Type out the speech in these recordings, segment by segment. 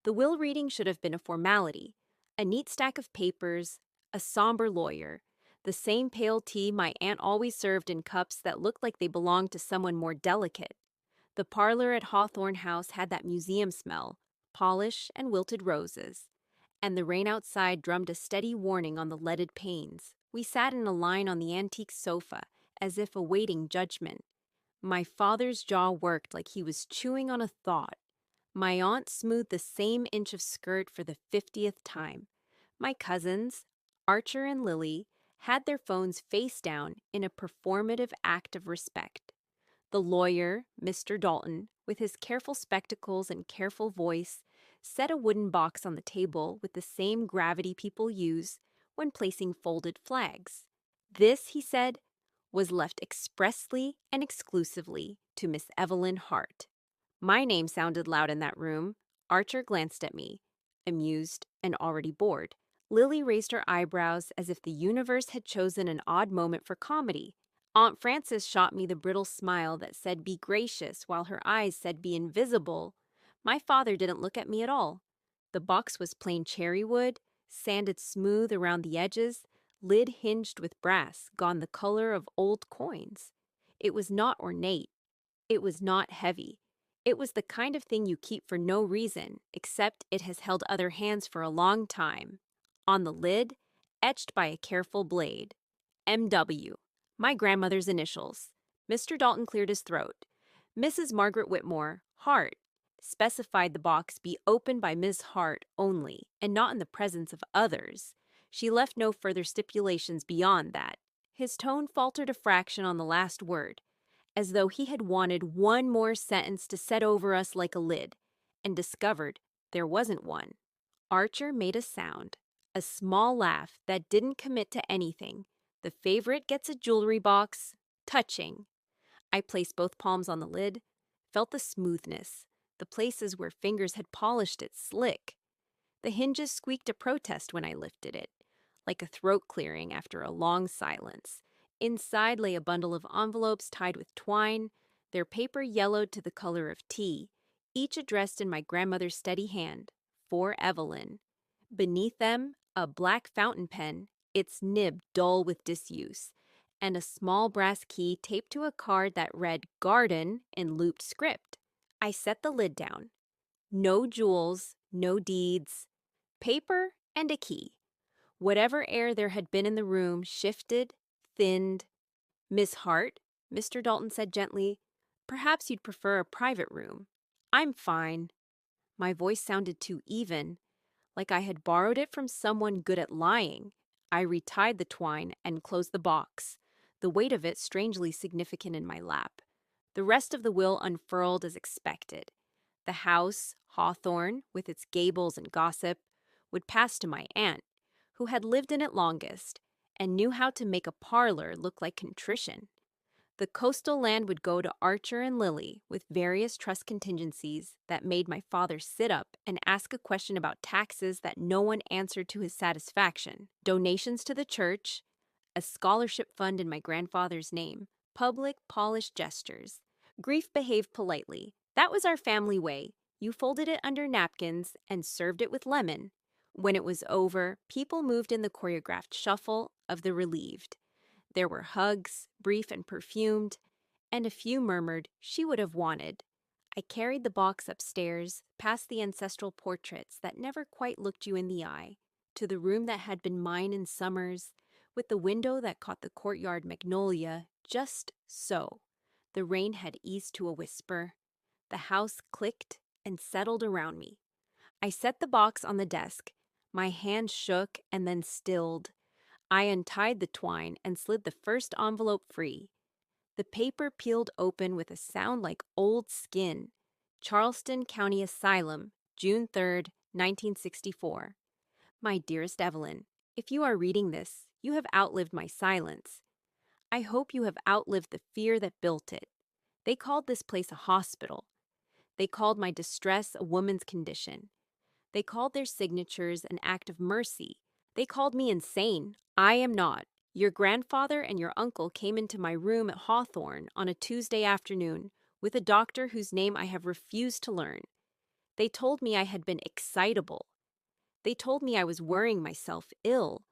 The will reading should have been a formality, a neat stack of papers, a somber lawyer, the same pale tea my aunt always served in cups that looked like they belonged to someone more delicate. The parlor at Hawthorne House had that museum smell, polish and wilted roses, and the rain outside drummed a steady warning on the leaded panes. We sat in a line on the antique sofa, as if awaiting judgment. My father's jaw worked like he was chewing on a thought. My aunt smoothed the same inch of skirt for the 50th time. My cousins, Archer and Lily, had their phones face down in a performative act of respect. The lawyer, Mr. Dalton, with his careful spectacles and careful voice, set a wooden box on the table with the same gravity people use when placing folded flags. This, he said, was left expressly and exclusively to Miss Evelyn Hart. My name sounded loud in that room. Archer glanced at me, amused and already bored. Lily raised her eyebrows as if the universe had chosen an odd moment for comedy. Aunt Frances shot me the brittle smile that said be gracious while her eyes said be invisible. My father didn't look at me at all. The box was plain cherry wood, sanded smooth around the edges, lid hinged with brass, gone the color of old coins. It was not ornate. It was not heavy. It was the kind of thing you keep for no reason, except it has held other hands for a long time. On the lid, etched by a careful blade, M.W., my grandmother's initials. Mr. Dalton cleared his throat. Mrs. Margaret Whitmore, Hart, specified the box be opened by Miss Hart only, and not in the presence of others. She left no further stipulations beyond that. His tone faltered a fraction on the last word, as though he had wanted one more sentence to set over us like a lid, and discovered there wasn't one. Archer made a sound, a small laugh that didn't commit to anything. The favorite gets a jewelry box. Touching. I placed both palms on the lid, felt the smoothness, the places where fingers had polished it slick. The hinges squeaked a protest when I lifted it, like a throat clearing after a long silence. Inside lay a bundle of envelopes tied with twine, their paper yellowed to the color of tea, each addressed in my grandmother's steady hand, for Evelyn. Beneath them, a black fountain pen, its nib dull with disuse, and a small brass key taped to a card that read Garden in looped script. I set the lid down. No jewels, no deeds, paper and a key. Whatever air there had been in the room shifted, thinned. Miss Hart, Mr. Dalton said gently, perhaps you'd prefer a private room. I'm fine. My voice sounded too even, like I had borrowed it from someone good at lying. I retied the twine and closed the box, the weight of it strangely significant in my lap. The rest of the will unfurled as expected. The house, Hawthorne, with its gables and gossip, would pass to my aunt, who had lived in it longest and knew how to make a parlor look like contrition. The coastal land would go to Archer and Lily with various trust contingencies that made my father sit up and ask a question about taxes that no one answered to his satisfaction, donations to the church, a scholarship fund in my grandfather's name, public, polished gestures. Grief behaved politely. That was our family way. You folded it under napkins and served it with lemon. When it was over, people moved in the choreographed shuffle of the relieved. There were hugs, brief and perfumed, and a few murmured she would have wanted. I carried the box upstairs, past the ancestral portraits that never quite looked you in the eye, to the room that had been mine in summers, with the window that caught the courtyard magnolia, just so. The rain had eased to a whisper. The house clicked and settled around me. I set the box on the desk. My hand shook and then stilled. I untied the twine and slid the first envelope free. The paper peeled open with a sound like old skin. Charleston County Asylum, June 3rd, 1964. My dearest Evelyn, if you are reading this, you have outlived my silence. I hope you have outlived the fear that built it. They called this place a hospital. They called my distress a woman's condition. They called their signatures an act of mercy. They called me insane. I am not. Your grandfather and your uncle came into my room at Hawthorne on a Tuesday afternoon with a doctor whose name I have refused to learn. They told me I had been excitable. They told me I was worrying myself ill.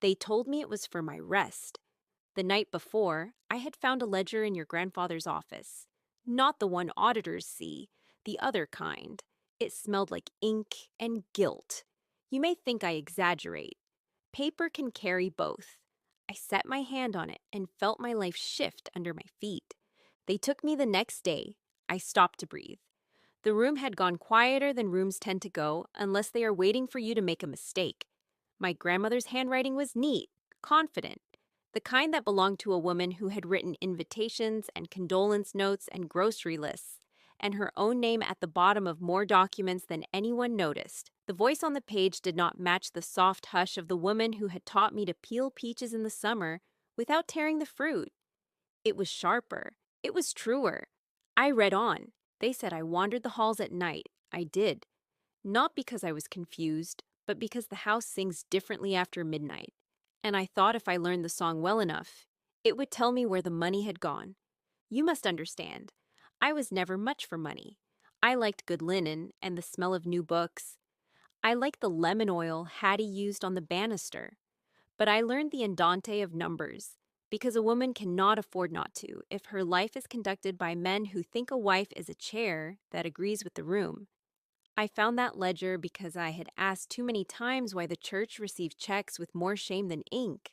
They told me it was for my rest. The night before, I had found a ledger in your grandfather's office. Not the one auditors see, the other kind. It smelled like ink and guilt. You may think I exaggerate. Paper can carry both. I set my hand on it and felt my life shift under my feet. They took me the next day. I stopped to breathe. The room had gone quieter than rooms tend to go unless they are waiting for you to make a mistake. My grandmother's handwriting was neat, confident, the kind that belonged to a woman who had written invitations and condolence notes and grocery lists, and her own name at the bottom of more documents than anyone noticed. The voice on the page did not match the soft hush of the woman who had taught me to peel peaches in the summer without tearing the fruit. It was sharper. It was truer. I read on. They said I wandered the halls at night. I did. Not because I was confused, but because the house sings differently after midnight. And I thought if I learned the song well enough, it would tell me where the money had gone. You must understand, I was never much for money. I liked good linen and the smell of new books. I liked the lemon oil Hattie used on the banister. But I learned the andante of numbers, because a woman cannot afford not to if her life is conducted by men who think a wife is a chair that agrees with the room. I found that ledger because I had asked too many times why the church received checks with more shame than ink.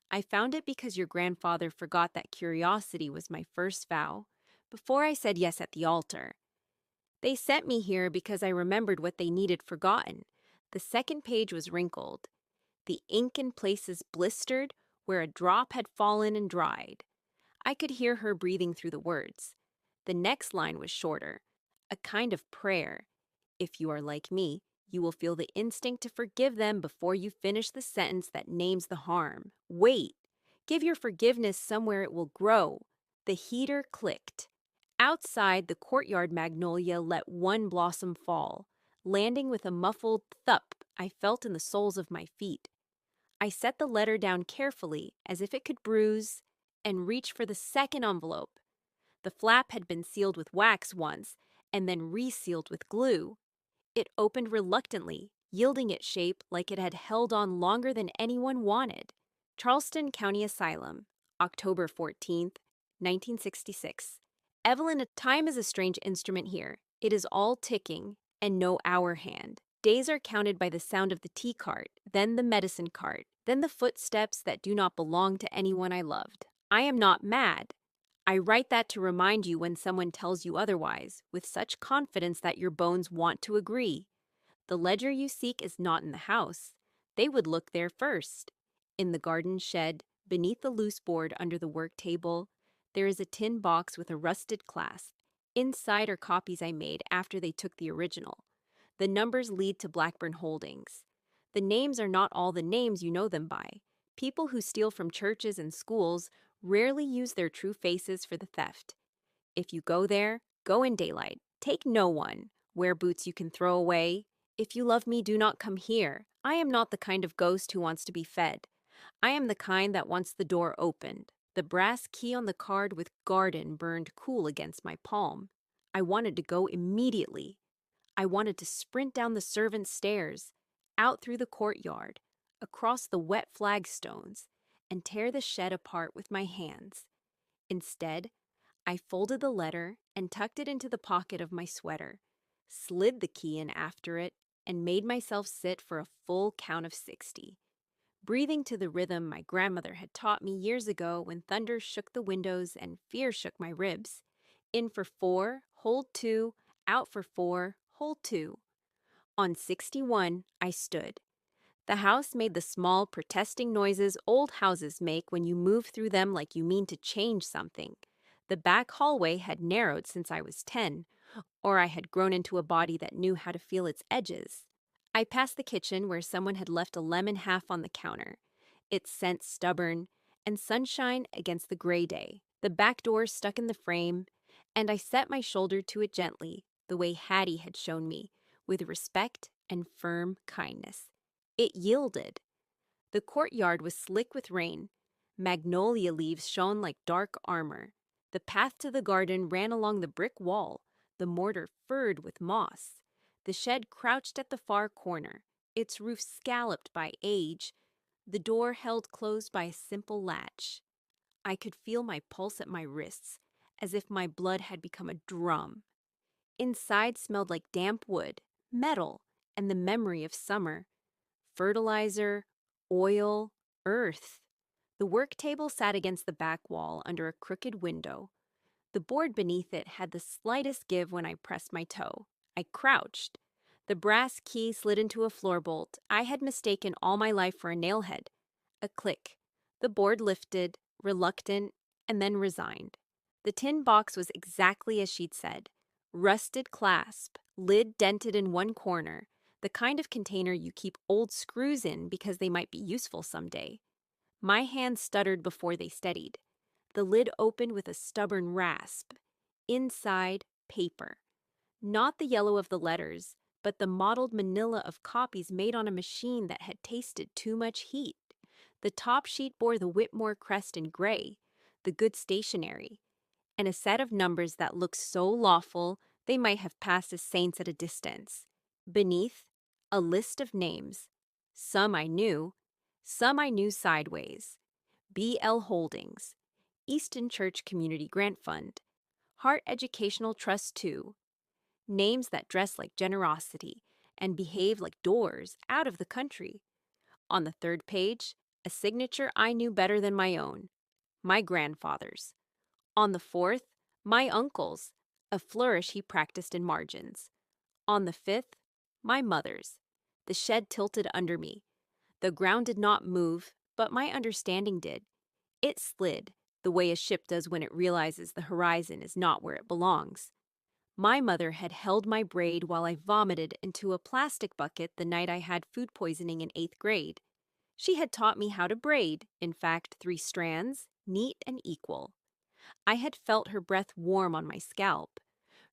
I found it because your grandfather forgot that curiosity was my first vow, before I said yes at the altar. They sent me here because I remembered what they needed forgotten. The second page was wrinkled. The ink in places blistered where a drop had fallen and dried. I could hear her breathing through the words. The next line was shorter, a kind of prayer. If you are like me, you will feel the instinct to forgive them before you finish the sentence that names the harm. Wait. Give your forgiveness somewhere it will grow. The heater clicked. Outside, the courtyard magnolia let one blossom fall, landing with a muffled thump I felt in the soles of my feet. I set the letter down carefully, as if it could bruise, and reached for the second envelope. The flap had been sealed with wax once, and then resealed with glue. It opened reluctantly, yielding its shape like it had held on longer than anyone wanted. Charleston County Asylum, October 14th, 1966. Evelyn, time is a strange instrument here. It is all ticking, and no hour hand. Days are counted by the sound of the tea cart, then the medicine cart, then the footsteps that do not belong to anyone I loved. I am not mad. I write that to remind you when someone tells you otherwise, with such confidence that your bones want to agree. The ledger you seek is not in the house. They would look there first. In the garden shed, beneath the loose board under the work table, there is a tin box with a rusted clasp. Inside are copies I made after they took the original. The numbers lead to Blackburn Holdings. The names are not all the names you know them by. People who steal from churches and schools rarely use their true faces for the theft. If you go there, go in daylight. Take no one. Wear boots you can throw away. If you love me, do not come here. I am not the kind of ghost who wants to be fed. I am the kind that wants the door opened. The brass key on the card with garden burned cool against my palm. I wanted to go immediately. I wanted to sprint down the servants' stairs, out through the courtyard, across the wet flagstones, and tear the shed apart with my hands. Instead, I folded the letter and tucked it into the pocket of my sweater, slid the key in after it, and made myself sit for a full count of 60, breathing to the rhythm my grandmother had taught me years ago when thunder shook the windows and fear shook my ribs. In for 4, hold 2, out for 4, hold 2. On 61, I stood. The house made the small, protesting noises old houses make when you move through them like you mean to change something. The back hallway had narrowed since I was 10, or I had grown into a body that knew how to feel its edges. I passed the kitchen where someone had left a lemon half on the counter, its scent stubborn, and sunshine against the gray day. The back door stuck in the frame, and I set my shoulder to it gently, the way Hattie had shown me, with respect and firm kindness. It yielded. The courtyard was slick with rain. Magnolia leaves shone like dark armor. The path to the garden ran along the brick wall, the mortar furred with moss. The shed crouched at the far corner, its roof scalloped by age, the door held closed by a simple latch. I could feel my pulse at my wrists, as if my blood had become a drum. Inside smelled like damp wood, metal, and the memory of summer. Fertilizer, oil, earth. The work table sat against the back wall under a crooked window. The board beneath it had the slightest give when I pressed my toe. I crouched. The brass key slid into a floor bolt I had mistaken all my life for a nailhead. A click. The board lifted, reluctant, and then resigned. The tin box was exactly as she'd said. Rusted clasp, lid dented in one corner, the kind of container you keep old screws in because they might be useful someday. My hands stuttered before they steadied. The lid opened with a stubborn rasp. Inside, paper. Not the yellow of the letters, but the mottled manila of copies made on a machine that had tasted too much heat. The top sheet bore the Whitmore crest in gray, the good stationery, and a set of numbers that looked so lawful they might have passed as saints at a distance. Beneath, a list of names. Some I knew sideways. B.L. Holdings, Easton Church Community Grant Fund, Heart Educational Trust 2. Names that dress like generosity and behave like doors out of the country. On the third page, a signature I knew better than my own, my grandfather's. On the fourth, my uncle's, a flourish he practiced in margins. On the fifth, my mother's. The shed tilted under me. The ground did not move, but my understanding did. It slid, the way a ship does when it realizes the horizon is not where it belongs. My mother had held my braid while I vomited into a plastic bucket the night I had food poisoning in 8th grade. She had taught me how to braid, in fact, 3 strands, neat and equal. I had felt her breath warm on my scalp.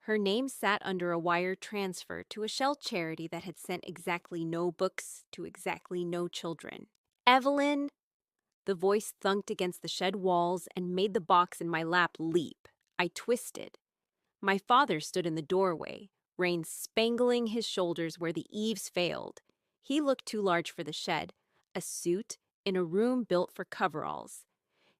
Her name sat under a wire transfer to a shell charity that had sent exactly no books to exactly no children. Evelyn! The voice thunked against the shed walls and made the box in my lap leap. I twisted. My father stood in the doorway, rain spangling his shoulders where the eaves failed. He looked too large for the shed, a suit in a room built for coveralls.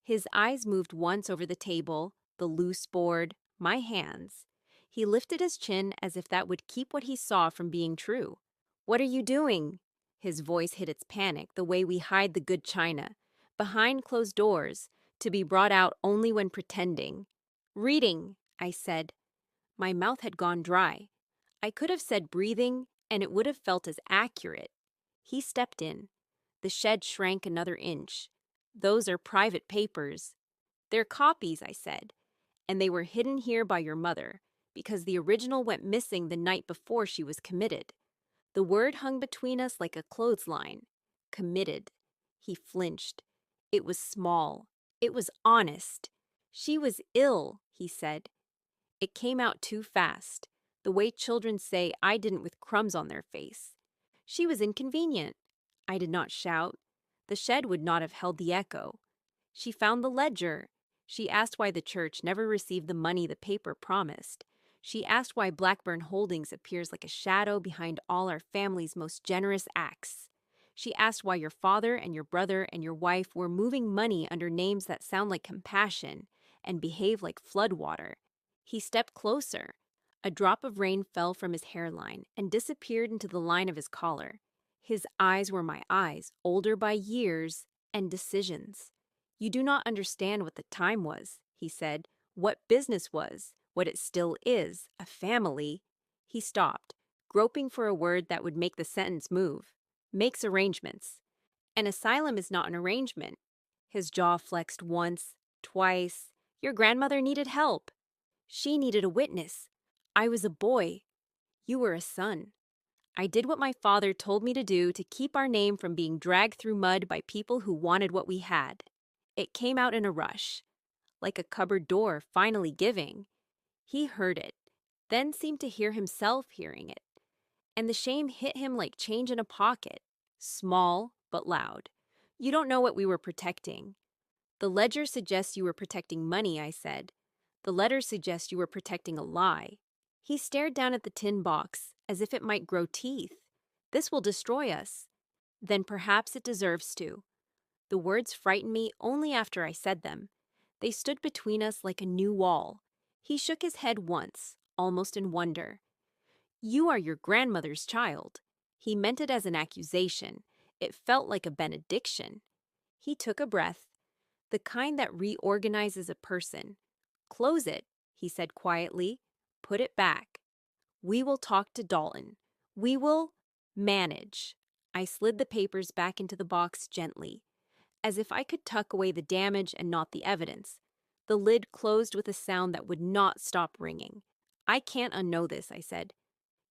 His eyes moved once over the table, the loose board, my hands. He lifted his chin as if that would keep what he saw from being true. "What are you doing?" His voice hid its panic, the way we hide the good china, behind closed doors, to be brought out only when pretending. "Reading," I said. My mouth had gone dry. I could have said breathing, and it would have felt as accurate. He stepped in. The shed shrank another inch. "Those are private papers." "They're copies," I said, "and they were hidden here by your mother, because the original went missing the night before she was committed." The word hung between us like a clothesline. Committed. He flinched. It was small. It was honest. "She was ill," he said. It came out too fast, the way children say I didn't with crumbs on their face. "She was inconvenient." I did not shout. The shed would not have held the echo. "She found the ledger." She asked why the church never received the money the paper promised. She asked why Blackburn Holdings appears like a shadow behind all our family's most generous acts. She asked why your father and your brother and your wife were moving money under names that sound like compassion and behave like floodwater. He stepped closer. A drop of rain fell from his hairline and disappeared into the line of his collar. His eyes were my eyes, older by years and decisions. "You do not understand what the time was," he said, "what business was, what it still is, a family." He stopped, groping for a word that would make the sentence move. "Makes arrangements." "An asylum is not an arrangement." His jaw flexed once, twice. "Your grandmother needed help." "She needed a witness." "I was a boy." "You were a son." I did what my father told me to do to keep our name from being dragged through mud by people who wanted what we had. It came out in a rush, like a cupboard door finally giving. He heard it, then seemed to hear himself hearing it. And the shame hit him like change in a pocket, small but loud. "You don't know what we were protecting." "The ledger suggests you were protecting money," I said. "The letter suggests you were protecting a lie." He stared down at the tin box as if it might grow teeth. This will destroy us. Then perhaps it deserves to. The words frightened me only after I said them. They stood between us like a new wall. He shook his head once, almost in wonder. You are your grandmother's child. He meant it as an accusation. It felt like a benediction. He took a breath, the kind that reorganizes a person. Close it, he said quietly. Put it back. We will talk to Dalton. We will manage. I slid the papers back into the box gently, as if I could tuck away the damage and not the evidence. The lid closed with a sound that would not stop ringing. I can't unknow this, I said.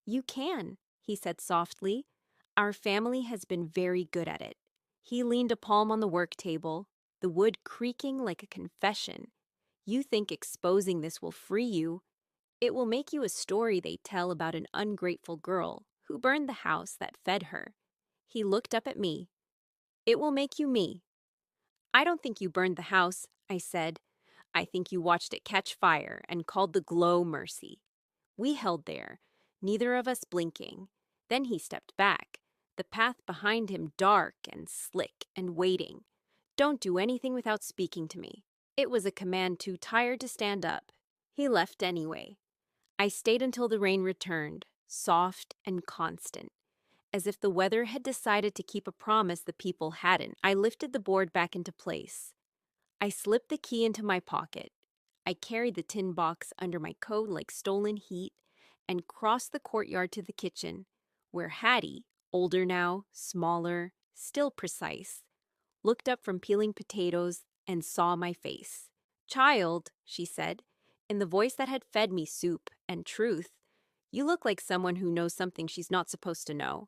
You can, he said softly. Our family has been very good at it. He leaned a palm on the work table, the wood creaking like a confession. You think exposing this will free you. It will make you a story they tell about an ungrateful girl who burned the house that fed her. He looked up at me. It will make you me. I don't think you burned the house, I said. I think you watched it catch fire and called the glow mercy. We held there, neither of us blinking. Then he stepped back, the path behind him dark and slick and waiting. Don't do anything without speaking to me. It was a command too tired to stand up. He left anyway. I stayed until the rain returned, soft and constant, as if the weather had decided to keep a promise the people hadn't. I lifted the board back into place. I slipped the key into my pocket. I carried the tin box under my coat like stolen heat and crossed the courtyard to the kitchen, where Hattie, older now, smaller, still precise, looked up from peeling potatoes and saw my face. Child, she said, in the voice that had fed me soup and truth, you look like someone who knows something she's not supposed to know.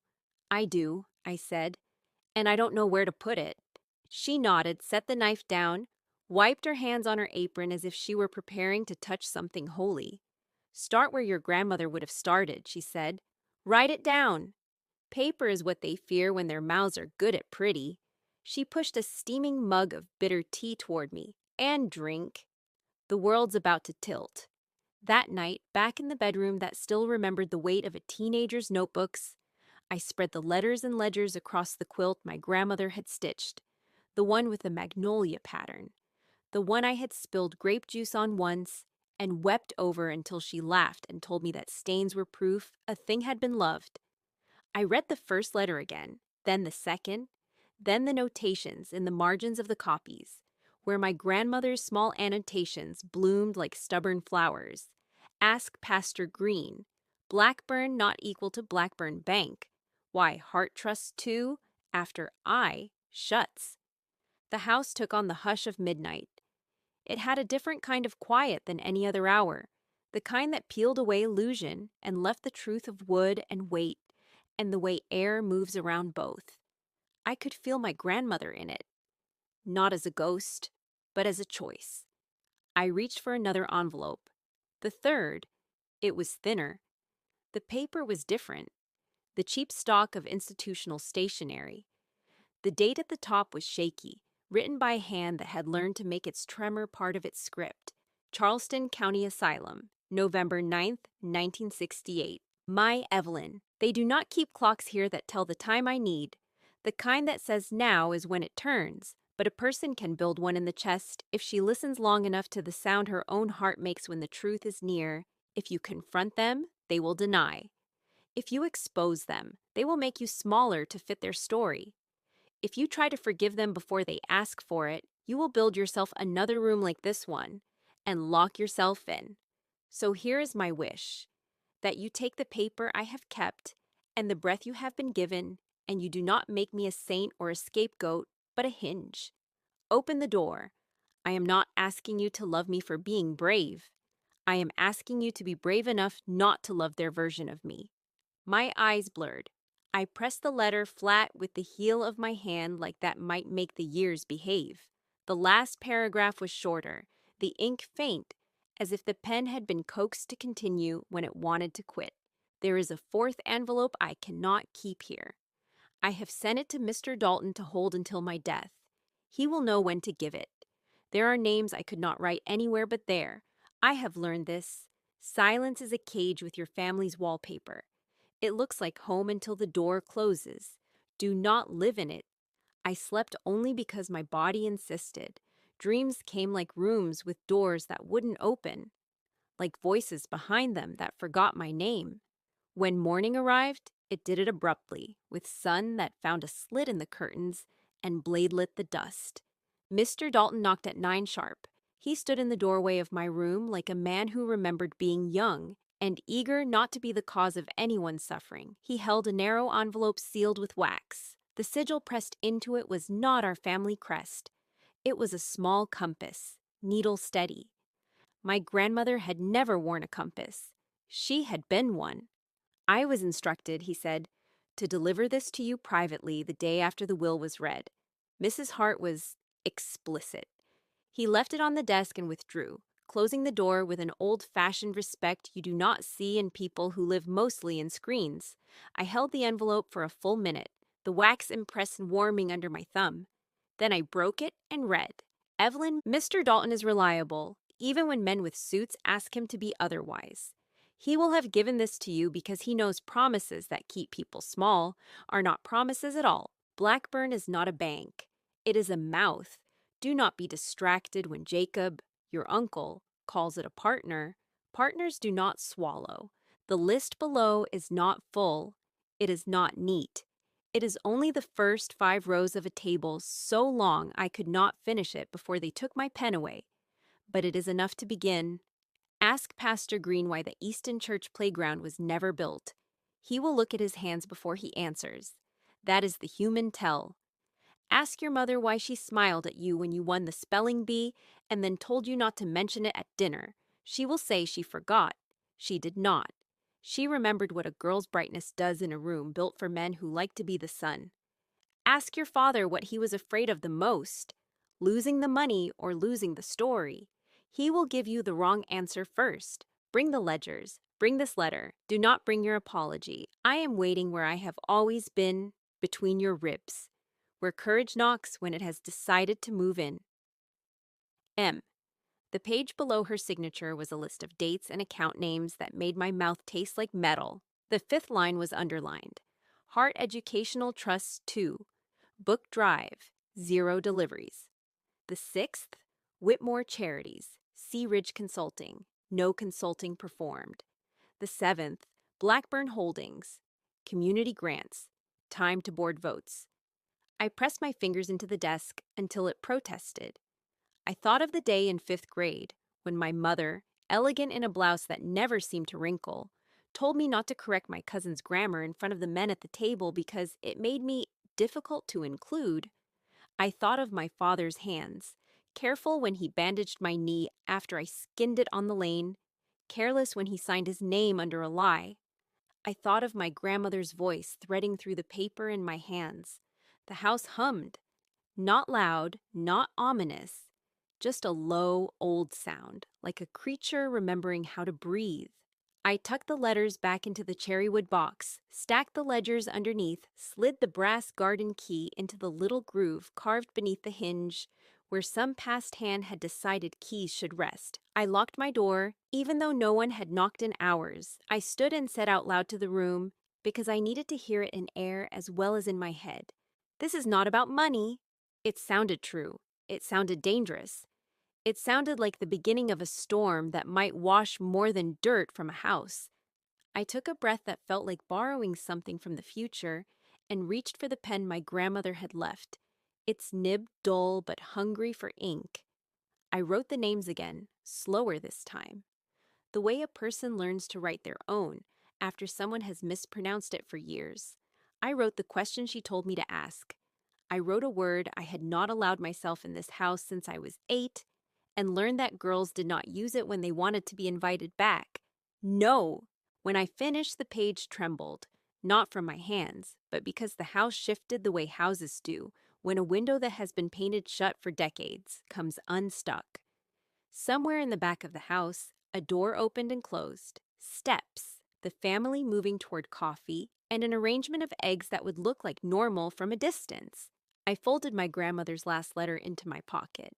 I do, I said, and I don't know where to put it. She nodded, set the knife down, wiped her hands on her apron as if she were preparing to touch something holy. Start where your grandmother would have started, she said. Write it down. Paper is what they fear when their mouths are good at pretty. She pushed a steaming mug of bitter tea toward me. And drink. The world's about to tilt. That night, back in the bedroom that still remembered the weight of a teenager's notebooks, I spread the letters and ledgers across the quilt my grandmother had stitched, the one with the magnolia pattern, the one I had spilled grape juice on once and wept over until she laughed and told me that stains were proof a thing had been loved. I read the first letter again, then the second, then the notations in the margins of the copies, where my grandmother's small annotations bloomed like stubborn flowers. Ask Pastor Green. Blackburn not equal to Blackburn Bank. Why Heart Trust 2 after I shuts. The house took on the hush of midnight. It had a different kind of quiet than any other hour, the kind that peeled away illusion and left the truth of wood and weight and the way air moves around both. I could feel my grandmother in it, not as a ghost, but as a choice. I reached for another envelope. The third, it was thinner. The paper was different, the cheap stock of institutional stationery. The date at the top was shaky, written by a hand that had learned to make its tremor part of its script. Charleston County Asylum, November 9th, 1968. My Evelyn, they do not keep clocks here that tell the time I need. The kind that says now is when it turns, but a person can build one in the chest if she listens long enough to the sound her own heart makes when the truth is near. If you confront them, they will deny. If you expose them, they will make you smaller to fit their story. If you try to forgive them before they ask for it, you will build yourself another room like this one and lock yourself in. So here is my wish, that you take the paper I have kept and the breath you have been given, and you do not make me a saint or a scapegoat, but a hinge. Open the door. I am not asking you to love me for being brave. I am asking you to be brave enough not to love their version of me. My eyes blurred. I pressed the letter flat with the heel of my hand like that might make the years behave. The last paragraph was shorter, the ink faint, as if the pen had been coaxed to continue when it wanted to quit. There is a fourth envelope I cannot keep here. I have sent it to Mr. Dalton to hold until my death. He will know when to give it. There are names I could not write anywhere but there. I have learned this. Silence is a cage with your family's wallpaper. It looks like home until the door closes. Do not live in it. I slept only because my body insisted. Dreams came like rooms with doors that wouldn't open, like voices behind them that forgot my name. When morning arrived, it did it abruptly, with sun that found a slit in the curtains and blade-lit the dust. Mr. Dalton knocked at 9 sharp. He stood in the doorway of my room like a man who remembered being young and eager not to be the cause of anyone's suffering. He held a narrow envelope sealed with wax. The sigil pressed into it was not our family crest. It was a small compass, needle steady. My grandmother had never worn a compass. She had been one. I was instructed, he said, to deliver this to you privately the day after the will was read. Mrs. Hart was explicit. He left it on the desk and withdrew, closing the door with an old-fashioned respect you do not see in people who live mostly in screens. I held the envelope for a full minute, the wax impress warming under my thumb. Then I broke it and read, Evelyn, Mr. Dalton is reliable, even when men with suits ask him to be otherwise. He will have given this to you because he knows promises that keep people small are not promises at all. Blackburn is not a bank. It is a mouth. Do not be distracted when Jacob, your uncle, calls it a partner. Partners do not swallow. The list below is not full. It is not neat. It is only the first 5 rows of a table so long I could not finish it before they took my pen away. But it is enough to begin. Ask Pastor Green why the Easton Church playground was never built. He will look at his hands before he answers. That is the human tell. Ask your mother why she smiled at you when you won the spelling bee and then told you not to mention it at dinner. She will say she forgot. She did not. She remembered what a girl's brightness does in a room built for men who like to be the sun. Ask your father what he was afraid of the most, losing the money or losing the story. He will give you the wrong answer first. Bring the ledgers. Bring this letter. Do not bring your apology. I am waiting where I have always been, between your ribs, where courage knocks when it has decided to move in. M. The page below her signature was a list of dates and account names that made my mouth taste like metal. The 5th line was underlined. Hart Educational Trust 2. Book Drive, 0 deliveries. The 6th, Whitmore Charities, Sea Ridge Consulting, no consulting performed. The 7th, Blackburn Holdings, Community Grants, time to board votes. I pressed my fingers into the desk until it protested. I thought of the day in 5th grade when my mother, elegant in a blouse that never seemed to wrinkle, told me not to correct my cousin's grammar in front of the men at the table because it made me difficult to include. I thought of my father's hands, careful when he bandaged my knee after I skinned it on the lane, careless when he signed his name under a lie. I thought of my grandmother's voice threading through the paper in my hands. The house hummed. Not loud, not ominous, just a low, old sound, like a creature remembering how to breathe. I tucked the letters back into the cherrywood box, stacked the ledgers underneath, slid the brass garden key into the little groove carved beneath the hinge where some past hand had decided keys should rest. I locked my door, even though no one had knocked in hours. I stood and said out loud to the room, because I needed to hear it in air as well as in my head. This is not about money. It sounded true. It sounded dangerous. It sounded like the beginning of a storm that might wash more than dirt from a house. I took a breath that felt like borrowing something from the future and reached for the pen my grandmother had left, its nib dull but hungry for ink. I wrote the names again, slower this time. The way a person learns to write their own after someone has mispronounced it for years. I wrote the question she told me to ask. I wrote a word I had not allowed myself in this house since I was 8, and learned that girls did not use it when they wanted to be invited back. No! When I finished, the page trembled, not from my hands, but because the house shifted the way houses do when a window that has been painted shut for decades comes unstuck. Somewhere in the back of the house, a door opened and closed. Steps, the family moving toward coffee, and an arrangement of eggs that would look like normal from a distance. I folded my grandmother's last letter into my pocket.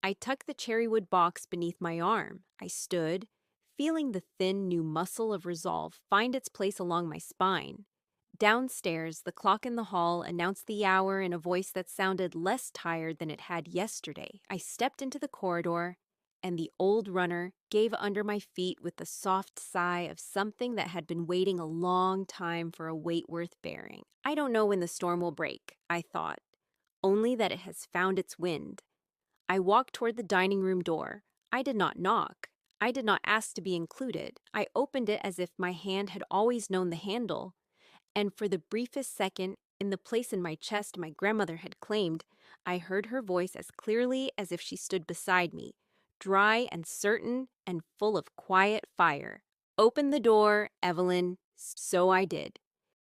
I tucked the cherrywood box beneath my arm. I stood, feeling the thin new muscle of resolve find its place along my spine. Downstairs, the clock in the hall announced the hour in a voice that sounded less tired than it had yesterday. I stepped into the corridor, and the old runner gave under my feet with the soft sigh of something that had been waiting a long time for a weight worth bearing. I don't know when the storm will break, I thought, only that it has found its wind. I walked toward the dining room door. I did not knock. I did not ask to be included. I opened it as if my hand had always known the handle, and for the briefest second, in the place in my chest my grandmother had claimed, I heard her voice as clearly as if she stood beside me, dry and certain and full of quiet fire. "Open the door, Evelyn." So I did.